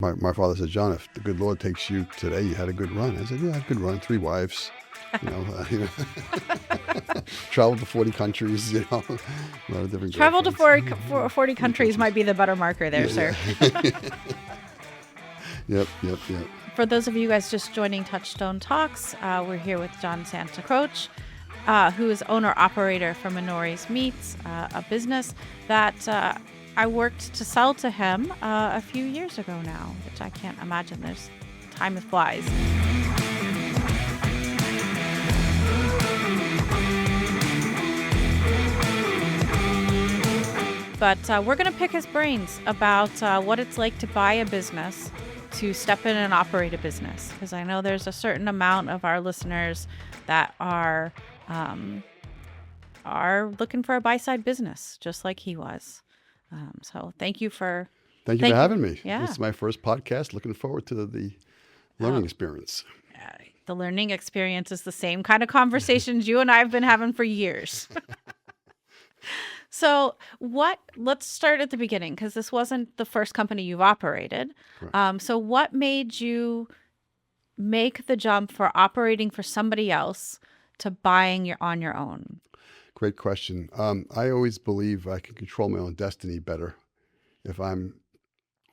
My father said, John, if the good Lord takes you today, you had a good run. I said, yeah, I had a good run. 3 wives, traveled to 40 countries, a lot of different Travel to girlfriends. 40 countries might be the better marker there, sir. Yep. For those of you guys just joining Touchstone Talks, we're here with John Santa Croce, who is owner-operator for Minori's Meats, a business that I worked to sell to him a few years ago now, which I can't imagine. Time flies. But we're going to pick his brains about what it's like to buy a business, to step in and operate a business. Because I know there's a certain amount of our listeners that are looking for a buy-side business, just like he was. So thank you for having me. Yeah. This is my first podcast. Looking forward to the learning experience. The learning experience is the same kind of conversations you and I have been having for years. So let's start at the beginning, because this wasn't the first company you've operated. So what made you make the jump for operating for somebody else to buying on your own? Great question. I always believe I can control my own destiny better if I'm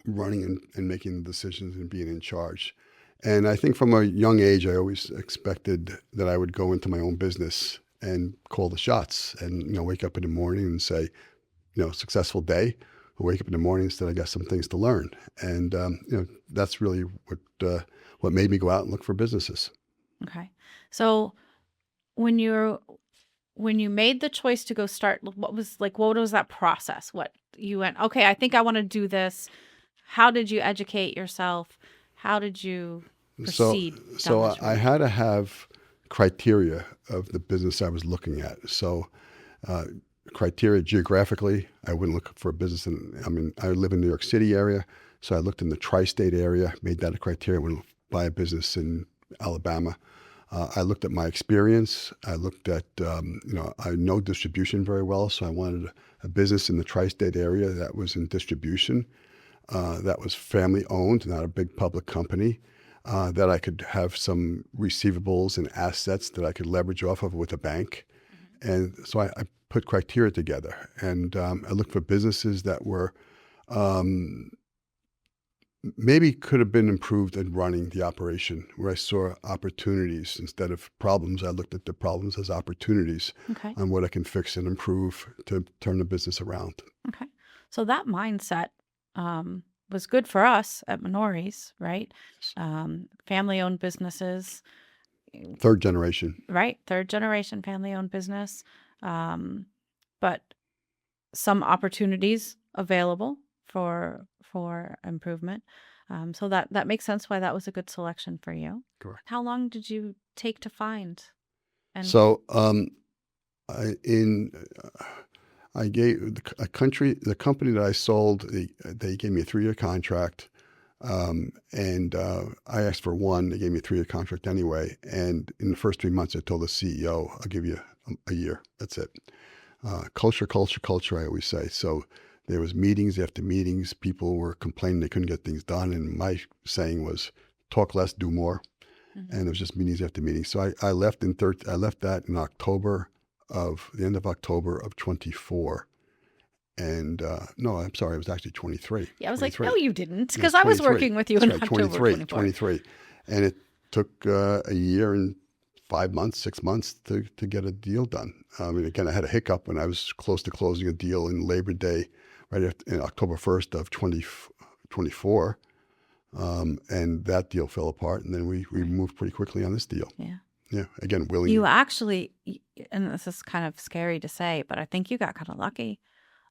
running and making decisions and being in charge. And I think from a young age, I always expected that I would go into my own business and call the shots and, wake up in the morning and say, successful day. Or wake up in the morning and say, I got some things to learn. And, that's really what made me go out and look for businesses. Okay. So when you made the choice to go start, what was that process? What you went, okay, I think I want to do this. How did you educate yourself? How did you proceed? So I had to have criteria of the business I was looking at. So criteria geographically, I wouldn't look for a business I live in New York City area. So I looked in the tri-state area, made that a criteria. I wouldn't buy a business in Alabama. I looked at my experience. I looked at, I know distribution very well. So I wanted a business in the tri-state area that was in distribution, that was family owned, not a big public company, that I could have some receivables and assets that I could leverage off of with a bank. Mm-hmm. And so I put criteria together, and I looked for businesses that were maybe could have been improved in running the operation, where I saw opportunities instead of problems. I looked at the problems as opportunities on what I can fix and improve to turn the business around. Okay. So that mindset was good for us at Minori's, right? Family-owned businesses. Third generation. Right. Third generation family-owned business. But some opportunities available for improvement. So that makes sense why that was a good selection for you. Correct. How long did you take to find? So I gave the company that I sold, they gave me a 3-year contract. And I asked for 1, they gave me a 3-year contract anyway. And in the first 3 months, I told the CEO, I'll give you a year. That's it. Culture, I always say. So there was meetings after meetings. People were complaining they couldn't get things done. And my saying was, talk less, do more. Mm-hmm. And it was just meetings after meetings. So I left that in the end of October of 24. And no, I'm sorry, it was actually 23. Yeah, I was 23. Like, no, you didn't, because I was working with you in October 23. And it took a year and 5 months, 6 months to get a deal done. Again, I had a hiccup when I was close to closing a deal in Labor Day, right after, October 1st of 2024. And that deal fell apart. And then we moved pretty quickly on this deal. Yeah. Yeah. Again, willing. You actually, and this is kind of scary to say, but I think you got kind of lucky.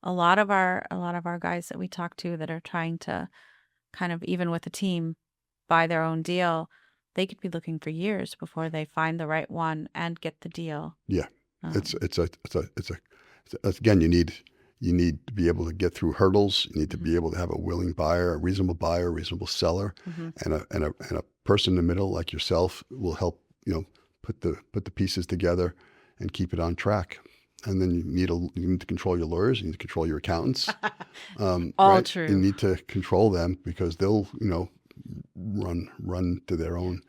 A lot of our guys that we talk to that are trying to kind of, even with a team, buy their own deal, they could be looking for years before they find the right one and get the deal. Yeah. Again, you need to be able to get through hurdles. You need to be able to have a willing buyer, a reasonable seller, and a person in the middle like yourself will help, put the pieces together and keep it on track. and then you need to control your lawyers, you need to control your accountants. All Right? true. You need to control them because they'll, run to their own,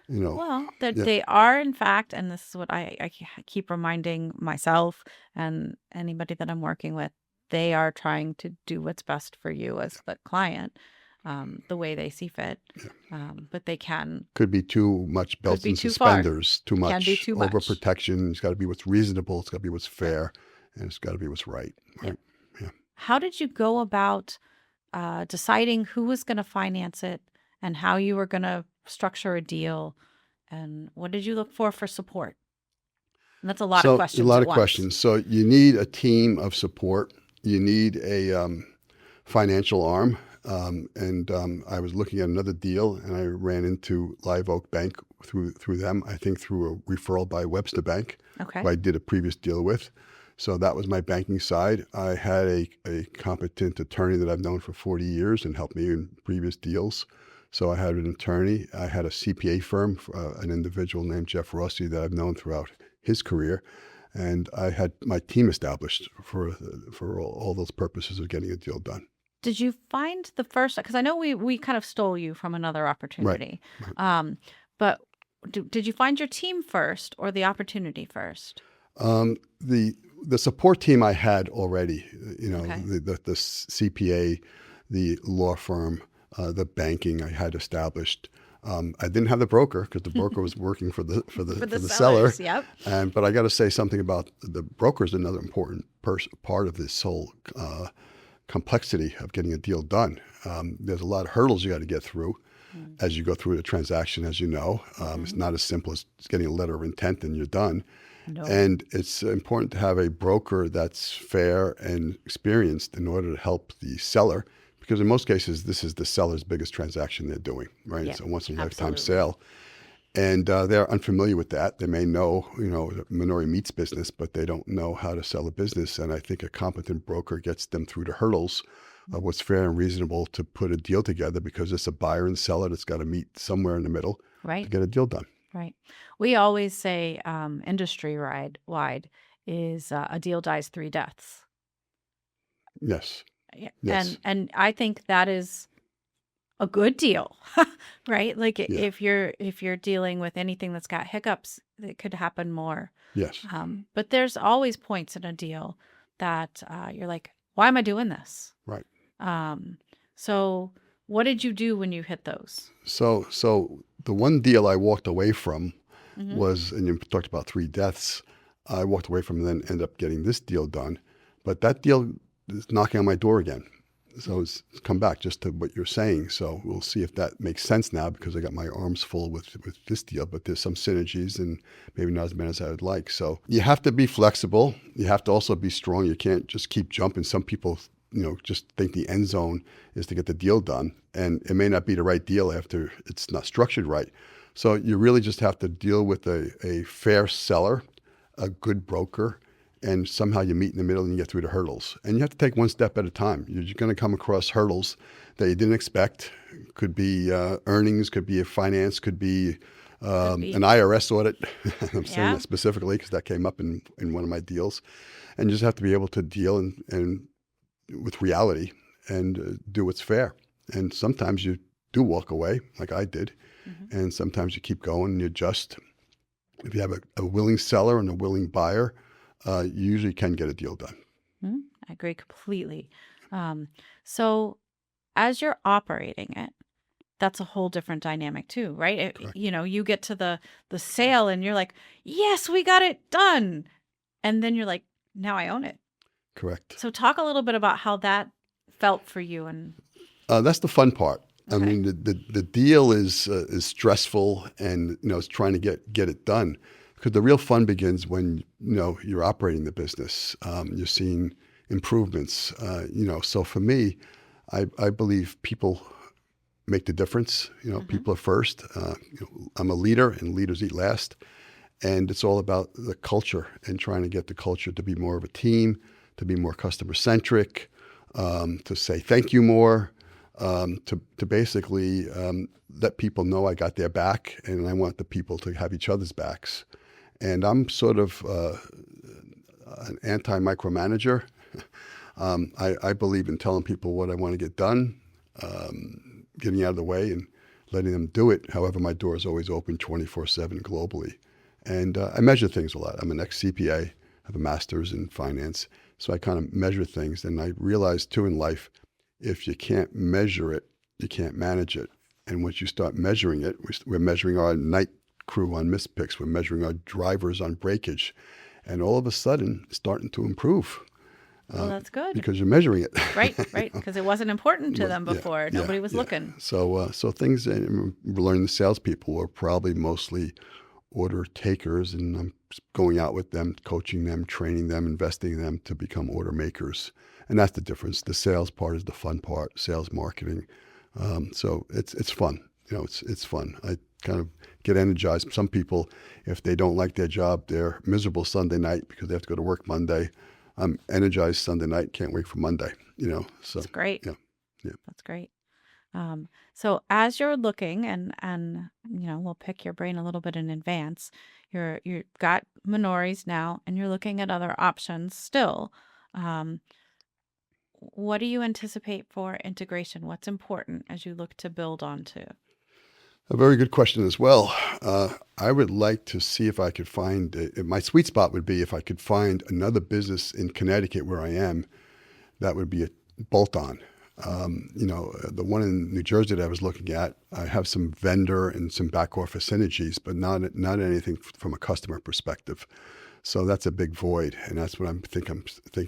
Well, yeah, they are, in fact, and this is what I keep reminding myself and anybody that I'm working with, they are trying to do what's best for you as the client, the way they see fit. But they could be too much could belts be and too far. suspenders, too Can be much too much. overprotection. It's got to be what's reasonable. It's got to be what's Yep. fair, and it's got to be what's right. Yep. Right? Yeah. How did you go about deciding who was going to finance it and how you were going to structure a deal? And what did you look for support? And that's a lot of So a questions lot at of once. questions. So you need a team of support. You need a financial arm. I was looking at another deal, and I ran into Live Oak Bank through them. I think through a referral by Webster Bank, Okay. who I did a previous deal with. So that was my banking side. I had a competent attorney that I've known for 40 years and helped me in previous deals. So I had an attorney. I had a CPA firm, an individual named Jeff Rossi that I've known throughout his career. And I had my team established for all those purposes of getting a deal done. Did you find the first, because I know we kind of stole you from another opportunity. Right. But did you find your team first or the opportunity first? The support team I had already, Okay. the CPA, the law firm, the banking I had established. I didn't have the broker because the broker was working for the For the seller. sellers, yep. But I got to say something about the broker is another important part of this whole complexity of getting a deal done. There's a lot of hurdles you got to get through as you go through the transaction, as you know. It's not as simple as getting a letter of intent and you're done. No. And it's important to have a broker that's fair and experienced in order to help the seller, because in most cases, this is the seller's biggest transaction they're doing, right? Yeah, It's a once-in-a-lifetime absolutely. sale. And they're unfamiliar with that. They may know, the Minori Meats business, but they don't know how to sell a business. And I think a competent broker gets them through the hurdles of what's fair and reasonable to put a deal together, because it's a buyer and seller that's got to meet somewhere in the middle to Right. get a deal done. Right. We always say wide is a deal dies 3 deaths. Yes. Yeah. Yes. And I think that is a good deal, right? Like Yeah. if you're dealing with anything that's got hiccups, it could happen more. Yes. But there's always points in a deal that you're like, why am I doing this? Right. So what did you do when you hit those? So the one deal I walked away from Mhm. was, and you talked about 3 deaths, I walked away from and then ended up getting this deal done. But that deal is knocking on my door again. So it's come back just to what you're saying. So we'll see if that makes sense now, because I got my arms full with this deal, but there's some synergies and maybe not as many as I would like. So you have to be flexible. You have to also be strong. You can't just keep jumping. Some people, just think the end zone is to get the deal done, and it may not be the right deal after it's not structured right. So you really just have to deal with a fair seller, a good broker, and somehow you meet in the middle and you get through the hurdles. And you have to take one step at a time. You're going to come across hurdles that you didn't expect. Could be earnings, could be a finance, could be an IRS audit. I'm saying Yeah. that specifically because that came up in one of my deals. And you just have to be able to deal and with reality and do what's fair. And sometimes you do walk away, like I did. Mhm. And sometimes you keep going and you adjust. If you have a willing seller and a willing buyer, you usually can get a deal done. I agree completely. So as you're operating it, that's a whole different dynamic too, right? Correct. You get to the sale and you're like, yes, we got it done. And then you're like, now I own it. Correct. So talk a little bit about how that felt for you. And That's the fun part. I Okay. mean, the deal is stressful, and it's trying to get it done, because the real fun begins when you're operating the business. You're seeing improvements. So for me, I believe people make the difference. People are first. I'm a leader, and leaders eat last. And it's all about the culture and trying to get the culture to be more of a team, to be more customer centric, to say thank you more, to basically let people know I got their back, and I want the people to have each other's backs. And I'm sort of an anti-micromanager. I believe in telling people what I want to get done, getting out of the way and letting them do it. However, my door is always open 24/7 globally. And I measure things a lot. I'm an ex-CPA, I have a master's in finance. So I kind of measure things. And I realized too in life, if you can't measure it, you can't manage it. And once you start measuring it, we're measuring our night crew on missed picks. We're measuring our drivers on breakage. And all of a sudden, it's starting to improve. Well, that's good. Because you're measuring it. Right. Because it wasn't important to them before. Nobody was looking. So things, we're learning the salespeople are probably mostly order takers, and I'm going out with them, coaching them, training them, investing in them to become order makers. And that's the difference. The sales part is the fun part, sales marketing. So it's fun. It's fun. I kind of get energized. Some people, if they don't like their job, they're miserable Sunday night because they have to go to work Monday. I'm energized Sunday night. Can't wait for Monday. So That's great. Yeah. That's great. So as you're looking, and we'll pick your brain a little bit in advance. You've got Minori's now, and you're looking at other options still. What do you anticipate for integration? What's important as you look to build onto? A very good question as well. I would like to see if I could find, my sweet spot would be if I could find another business in Connecticut where I am that would be a bolt-on. The one in New Jersey that I was looking at, I have some vendor and some back office synergies, but not anything from a customer perspective. So that's a big void, and that's what I'm thinking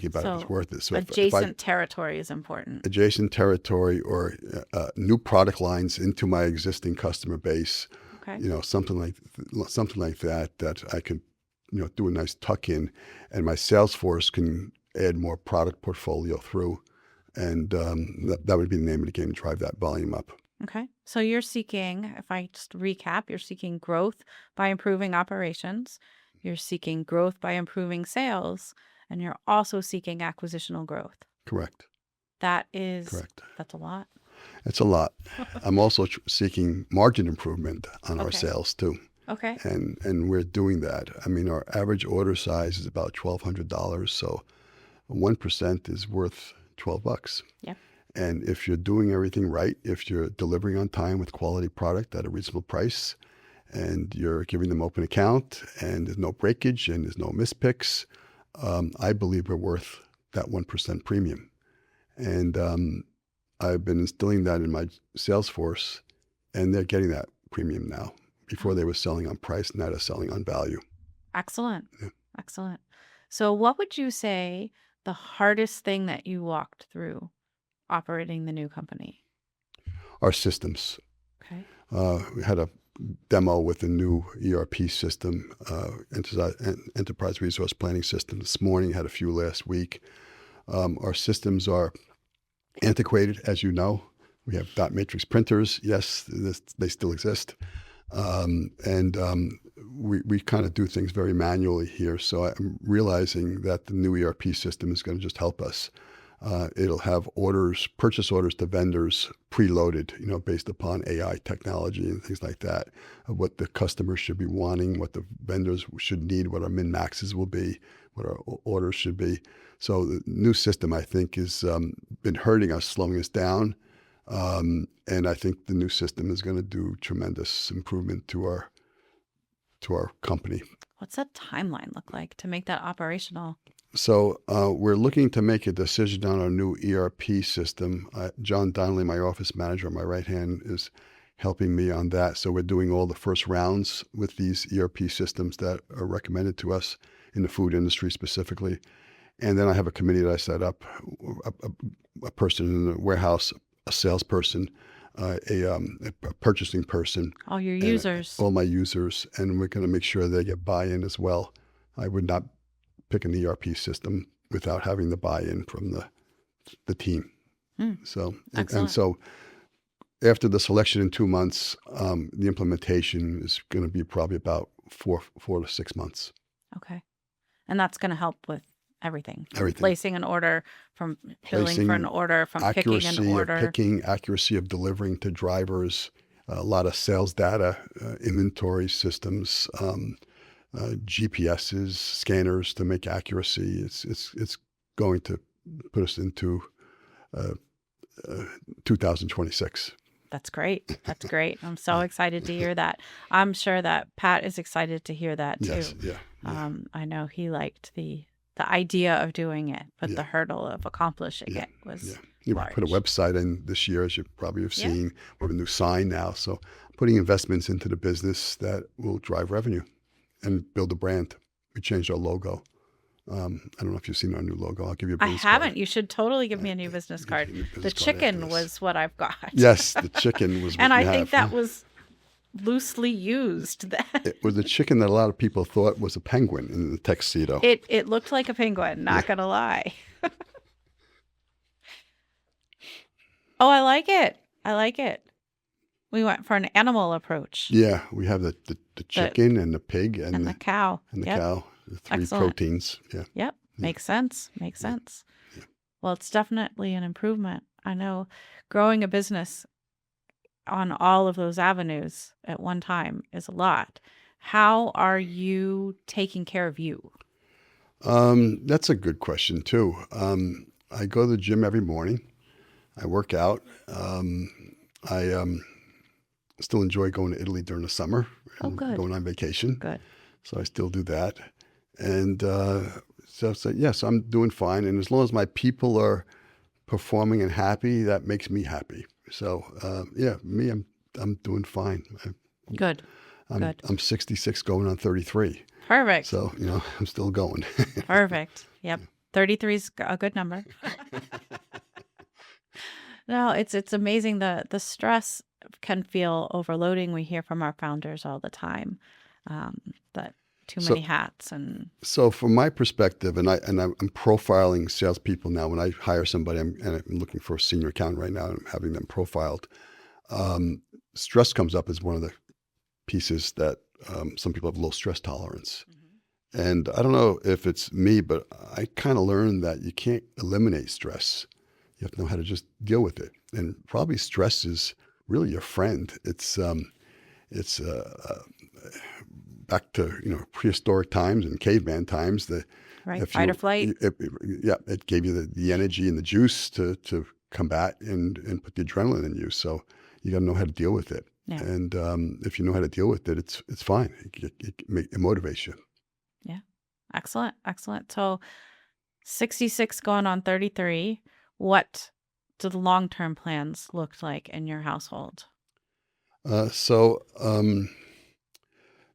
about if it's worth it. So adjacent territory is important. Adjacent territory or new product lines into my existing customer base. Okay. Something like that I could, do a nice tuck in, and my sales force can add more product portfolio through, and that would be the name of the game to drive that volume up. Okay. So you're seeking, if I just recap, you're seeking growth by improving operations. You're seeking growth by improving sales, and you're also seeking acquisitional growth. Correct. Correct. That's a lot. It's a lot. I'm also seeking margin improvement on our sales too. Okay. And we're doing that. I mean, our average order size is about $1,200, so 1% is worth $12. Yep. And if you're doing everything right, if you're delivering on time with quality product at a reasonable price, and you're giving them open account, and there's no breakage, and there's no mispicks, I believe we're worth that 1% premium. And I've been instilling that in my sales force, and they're getting that premium now. Before they were selling on price, now they're selling on value. Excellent. Yeah. Excellent. So what would you say the hardest thing that you walked through operating the new company? Our systems. Okay. We had a demo with a new ERP system, enterprise resource planning system this morning, had a few last week. Our systems are antiquated, as you know. We have dot matrix printers. Yes, they still exist. We kind of do things very manually here. So I'm realizing that the new ERP system is going to just help us. It'll have purchase orders to vendors preloaded, based upon AI technology and things like that, of what the customer should be wanting, what the vendors should need, what our min-maxes will be, what our orders should be. So the new system, I think, has been hurting us, slowing us down. And I think the new system is going to do tremendous improvement to our company. What's that timeline look like to make that operational? So we're looking to make a decision on our new ERP system. John Donnelly, my office manager on my right hand, is helping me on that. So we're doing all the first rounds with these ERP systems that are recommended to us in the food industry specifically. And then I have a committee that I set up, a person in the warehouse, a salesperson, a purchasing person. All your users. All my users. And we're going to make sure they get buy-in as well. I would not pick an ERP system without having the buy-in from the team. So and so after the selection in 2 months, the implementation is going to be probably about 4 to 6 months. Okay. And that's going to help with everything. Everything. Placing an order, from billing for an order, from picking an order. Accuracy of delivering to drivers, a lot of sales data, inventory systems, GPSs, scanners to make accuracy. It's going to put us into uh, 2026. That's great. That's great. I'm so excited to hear that. I'm sure that Pat is excited to hear that too. Yes, yeah, I know he liked the idea of doing it, but Yeah. the hurdle of accomplishing Yeah. it was yeah. We large. put a website in this year, as you probably have Yeah. seen. We have a new sign now, so putting investments into the business that will drive revenue and build a brand. We changed our logo. I don't know if you've seen our new logo. I'll give you a I business haven't. card. You should totally give me a new business card. Give you a The business card after chicken this. was what I've got. Yes, the chicken was what And I you think have. that was loosely used. It was a chicken that a lot of people thought was a penguin in the tuxedo. It looked like a penguin, not gonna lie. Oh, I like it. I like it. We went for an animal approach. Yeah, we have the chicken and the pig and, And the cow. the Yep. cow, the three Excellent. proteins. Yeah. Yep. Makes sense. Makes sense. Yeah. Well, it's definitely an improvement. I know growing a business on all of those avenues at one time is a lot. How are you taking care of you? That's a good question too. I go to the gym every morning. I work out. I still enjoy going to Italy during the summer. Oh, and good. Going on vacation. Good. So I still do that. And so yes, I'm doing fine. And as long as my people are performing and happy, that makes me happy. So yeah, I'm doing fine. Good. Good. I'm 66 going on 33. Perfect. So, I'm still going. Perfect. Yep. 33 is a good number. No, it's amazing. The stress can feel overloading. We hear from our founders all the time that too So- many hats and So from my perspective, and I'm profiling salespeople now. When I hire somebody, I'm looking for a senior accountant right now, and I'm having them profiled. Stress comes up as one of the pieces that some people have low stress tolerance. And I don't know if it's me, but I kind of learned that you can't eliminate stress. You have to know how to just deal with it. And probably stress is really your friend. It's back to prehistoric times and caveman times. right, If fight you- or flight. it gave you the energy and the juice to combat and put the adrenaline in you. So you got to know how to deal with it. Yeah. And if you know how to deal with it, it's fine. It motivates you. Excellent. Excellent. So 66 going on 33. What do the long-term plans look like in your household? So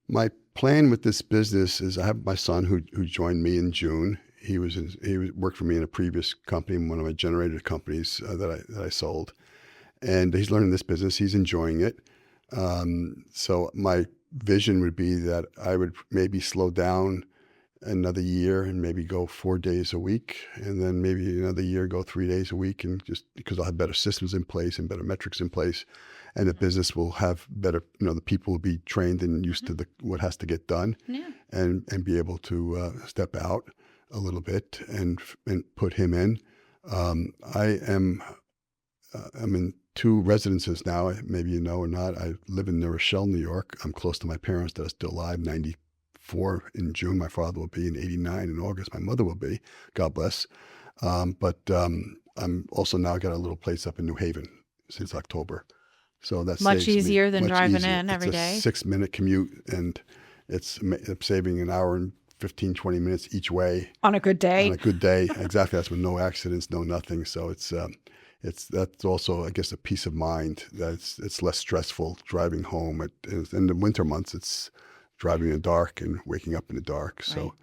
my plan with this business is I have my son who joined me in June. He worked for me in a previous company, one of my generator companies that I sold, and he's learning this business. He's enjoying it. So my vision would be that I would maybe slow down another year and maybe go 4 days a week, and then maybe another year go 3 days a week, and just because I'll have better systems in place and better metrics in place, and the business will have better, the people will be trained and used to what has to get done, Yeah. and be able to step out a little bit and put him in. I'm in 2 residences now. Maybe you know or not. I live in New Rochelle, New York. I'm close to my parents that are still alive. 94 in June. My father will be in 89 in August. My mother will be. God bless. But I'm also now got a little place up in New Haven since October. So that's Much easier than driving in every it's day. a 6-minute commute, and it's saving an hour and 15, 20 minutes each way On a good day. on a good day. Exactly. That's with no accidents, no nothing. So that's also, I guess, a peace of mind that it's less stressful driving home. In the winter months, it's driving in the dark and waking up in the dark. So,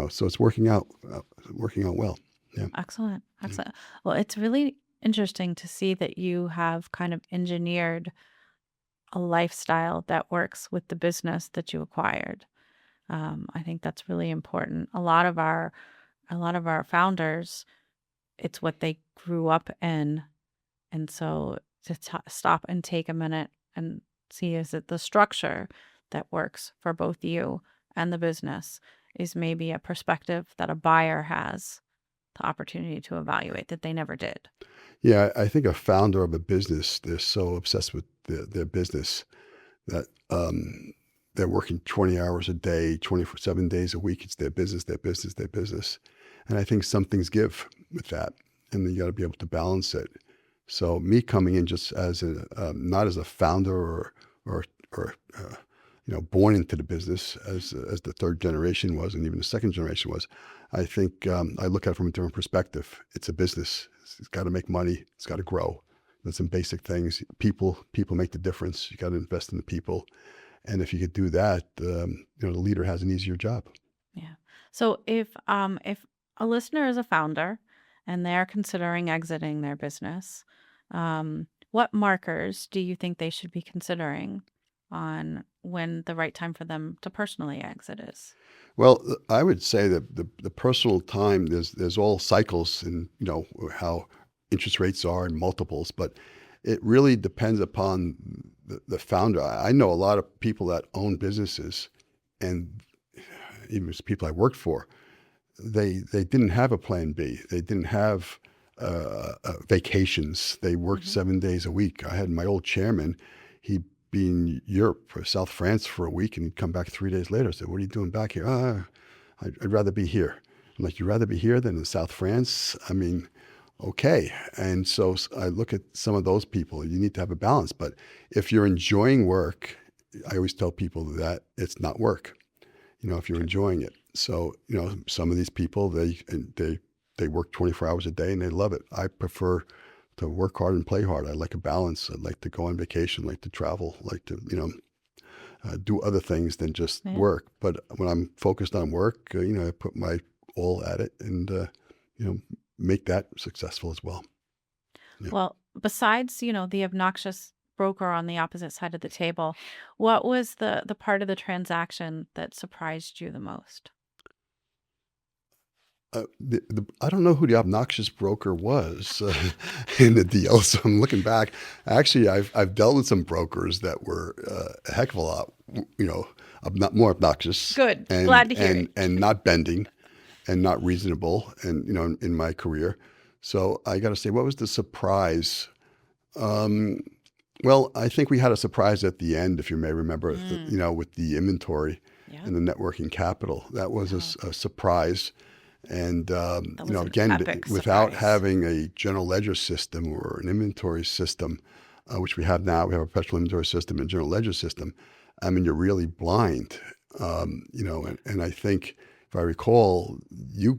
so it's working out well. Yeah. Excellent. Excellent. Well, it's really interesting to see that you have kind of engineered a lifestyle that works with the business that you acquired. I think that's really important. A lot of our founders, it's what they grew up in, and so to stop and take a minute and see, is it the structure that works for both you and the business is maybe a perspective that a buyer has the opportunity to evaluate that they never did. Yeah, I think a founder of a business, they're so obsessed with their business that they're working 20 hours a day, 7 days a week. It's their business, their business, their business. And I think some things give with that, and you got to be able to balance it. So me coming in just as not as a founder or born into the business as the third generation was, and even the second generation was. I think I look at it from a different perspective. It's a business. It's got to make money. It's got to grow. There's some basic things. People make the difference. You got to invest in the people, and if you could do that, the leader has an easier job. Yeah. So if a listener is a founder and they're considering exiting their business, what markers do you think they should be considering on when the right time for them to personally exit is? Well, I would say that the personal time, there's all cycles, and how interest rates are and multiples, but it really depends upon the founder. I know a lot of people that own businesses, and even people I worked for, they didn't have a plan B. They didn't have vacations. They worked Hmm. 7 days a week. I had my old chairman. He'd be in Europe or South France for a week, and he'd come back 3 days later. I said, "What are you doing back here?" I'd rather be here. I'm like, "You'd rather be here than in South France?" I mean, okay. And so I look at some of those people. You need to have a balance. But if you're enjoying work, I always tell people that it's not work. If you're enjoying it. So, some of these people, they work 24 hours a day and they love it. I prefer to work hard and play hard. I like a balance. I like to go on vacation, like to travel, like to, do other things than just Yeah. work. But when I'm focused on work, I put my all at it and, make that successful as well. Yeah. Well, besides, the obnoxious broker on the opposite side of the table, what was the part of the transaction that surprised you the most? I don't know who the obnoxious broker was in the deal. So I'm looking back. Actually, I've dealt with some brokers that were a heck of a lot, more obnoxious Good. and Glad to hear it. not bending and not reasonable, and in my career. So I got to say, what was the surprise? Um, well, I think we had a surprise at the end, if you may remember, Mm, with the inventory yeah. and the networking capital. That was Oh, a surprise. And, that was an again, epic without surprise. having a general ledger system or an inventory system, which we have now, we have a perpetual inventory system and general ledger system. I mean, you're really blind. And I think, if I recall, you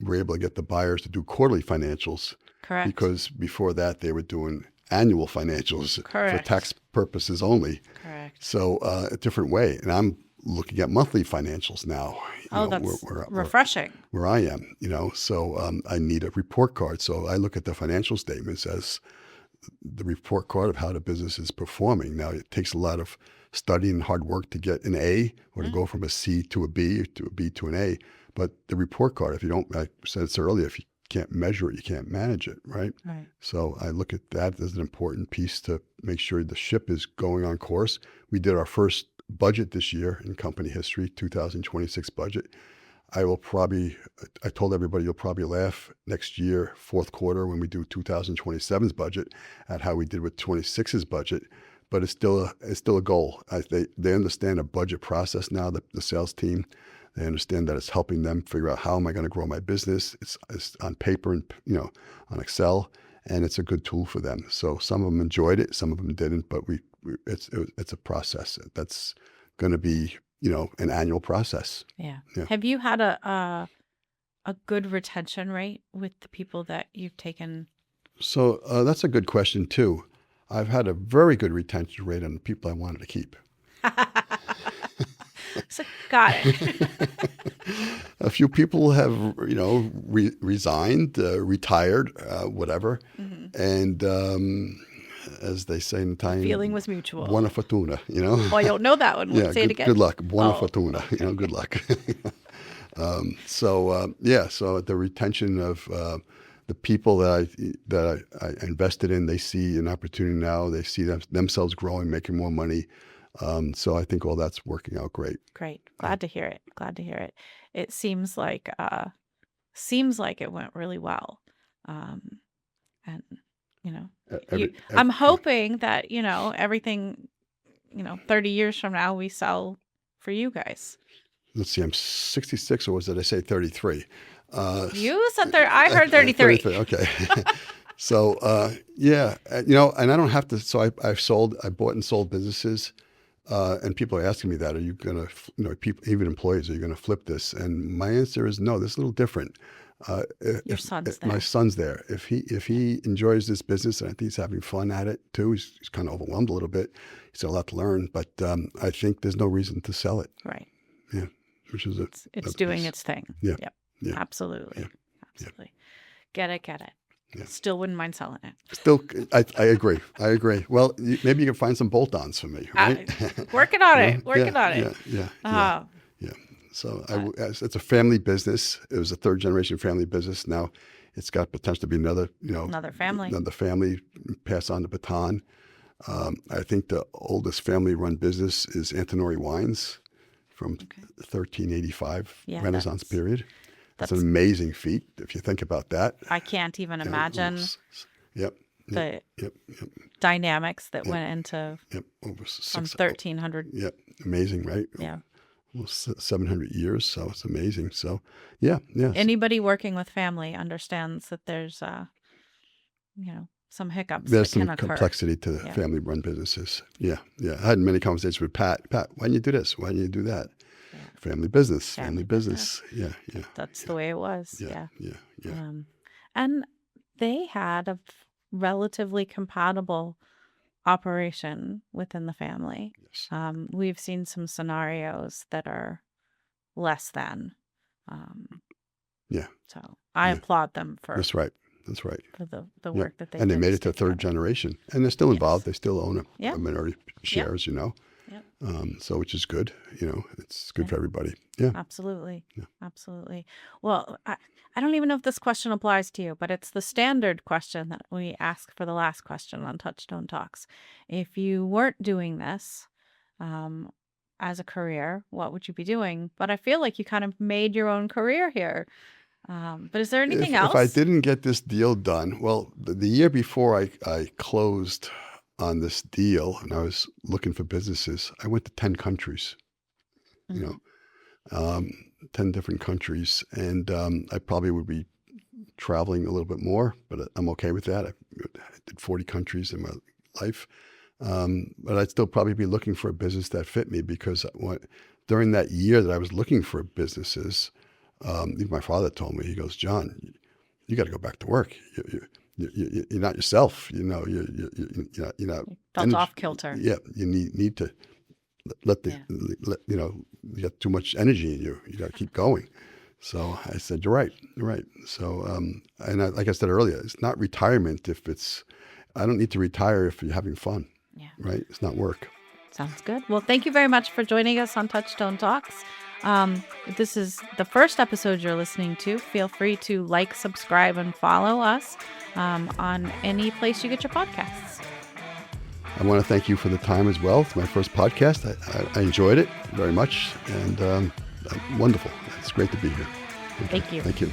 were able to get the buyers to do quarterly financials Correct. because before that they were doing annual financials for Correct. tax purposes only. Correct. So a different way. And I'm looking at monthly financials now, Oh, where, that's where, where, refreshing. where I am, so I need a report card. So I look at the financial statements as the report card of how the business is performing. Now, it takes a lot of study and hard work to get an A or to Mm, go from a C to a B, or to a B to an A. But the report card, if you don't, I said this earlier, if you can't measure it, you can't manage it, right? right. So I look at that as an important piece to make sure the ship is going on course. We did our first budget this year in company history, 2026 budget. I told everybody you'll probably laugh next year, fourth quarter, when we do 2027's budget, at how we did with 26's budget. But it's still a goal. They understand a budget process now. The sales team, they understand that it's helping them figure out, how am I going to grow my business. It's on paper and on Excel, and it's a good tool for them. So some of them enjoyed it, some of them didn't. But it's a process that's going to be an annual process. Yeah. Yeah. Have you had a good retention rate with the people that you've taken? So that's a good question too. I've had a very good retention rate on the people I wanted to keep. So, got it. A few people have, resigned, retired, whatever. Hmm. And as they say in The feeling Italian, was mutual. buona fortuna, Oh, I don't know that one. Yeah, Say it good again. luck. Buona Oh, fortuna, good luck. So the retention of the people that I invested in, they see an opportunity now. They see themselves growing, making more money. So I think all that's working out great. great. Yeah. Glad to hear it. Glad to hear it. It seems like it went really well. Um, and Every, I'm yeah. hoping that, everything, 30 years from now we sell for you guys? Let's see, I'm 66, or did I say 33? You said I heard 33. 33, okay. So, and I don't have to, so I bought and sold businesses, and people are asking me that, are you going to, people, even employees, are you going to flip this? And my answer is no, this is a little different. Your son's there. My son's there. If he enjoys this business, and I think he's having fun at it too, he's kind of overwhelmed a little bit. He's got a lot to learn, but I think there's no reason to sell it. Right. Yeah. Which is it's doing its thing. Yeah. Yep. Yeah. Absolutely. Yeah. Absolutely. Get it. Yeah. Still wouldn't mind selling it. Still, I agree. Well, maybe you can find some bolt-ons for me, right? Working on it. Working on it. Yeah. So it's a family business. It was a third-generation family business. Now it's got potential to be another family, pass on the baton. I think the oldest family-run business is Antinori Wines from 1385 Renaissance period. That's an amazing feat if you think about that. I can't even imagine the dynamics that went into from 1300. Yep, amazing, right? Yeah. Almost 700 years, so it's amazing. So, yeah. Anybody working with family understands that there's, some hiccups. There's that some can occur. complexity to family-run businesses. Yeah. I had many conversations with Pat. Pat, why don't you do this? Why don't you do that? Yeah. Family business. Yeah. That's the way it was. Yeah. And they had a relatively compatible operation within the family. Yes. We've seen some scenarios that are less than. So I applaud them for. That's right. For the work that they did. And they made it to third generation, and they're still involved. Yes. They still own a minority shares, Yep. So which is good. It's good for everybody. Yeah. Absolutely. Yeah. Absolutely. Well, I don't even know if this question applies to you, but it's the standard question that we ask for the last question on Touchstone Talks. If you weren't doing this as a career, what would you be doing? But I feel like you kind of made your own career here. But is there anything else? If I didn't get this deal done, well, the year before I closed on this deal and I was looking for businesses, I went to 10 countries, 10 different countries. And I probably would be traveling a little bit more, but I'm okay with that. I did 40 countries in my life. But I'd still probably be looking for a business that fit me, because during that year that I was looking for businesses, even my father told me, he goes, John, you got to go back to work. You're not yourself. You're not. Felt off kilter. Yeah, you need to you got too much energy in you. You got to keep going. So I said, you're right. So, like I said earlier, it's not retirement I don't need to retire if you're having fun. Yeah. Right? It's not work. Sounds good. Well, thank you very much for joining us on Touchstone Talks. If this is the first episode you're listening to, feel free to like, subscribe, and follow us on any place you get your podcasts. I want to thank you for the time as well. It's my first podcast. I enjoyed it very much, and wonderful. It's great to be here. Thank you. Thank you.